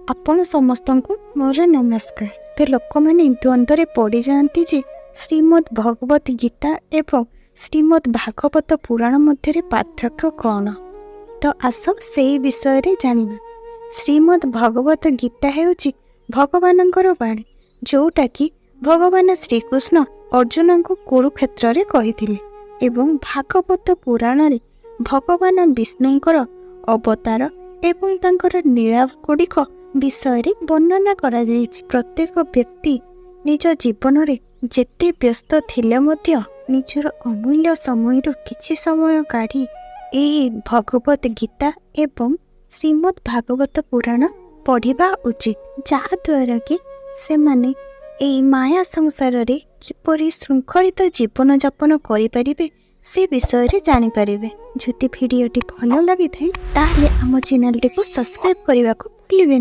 आपण समस्त को मोर नमस्कार। तो लोक मैंने द्वंद्व पड़ जाती जे श्रीमद् भगवत गीता एवं श्रीमद् भागवत पुराण मध्य पार्थक्य कौन। तो आस से विषय रे जानिबा। श्रीमद् भगवत गीता हेउची भगवानंकर बाणी, जोटा कि भगवान श्रीकृष्ण अर्जुन को कुरुक्षेत्र रे कहिथिले एवं भागवत पुराण रे भगवान विष्णुंकर अवतार एवं तांकर लीला गुड़िक विषय रे वर्णना करा जायछि। प्रत्येक व्यक्ति निज जीवन रे जेते व्यस्त थिले मध्य निजर अमूल्य समय किछि समय काढ़ी एही भगवत गीता एवं श्रीमद् भागवत पुराण पढ़िबा उचित, जहा द्वारा कि से माने एही माया संसार रे किपरि श्रृंखलित जीवन यापन करि परिबे से विषय रे जानि परिबे। जदि भिडियोटी भल लगी थाए ताहले आम चैनल को सब्सक्राइब करने को भूलिबे।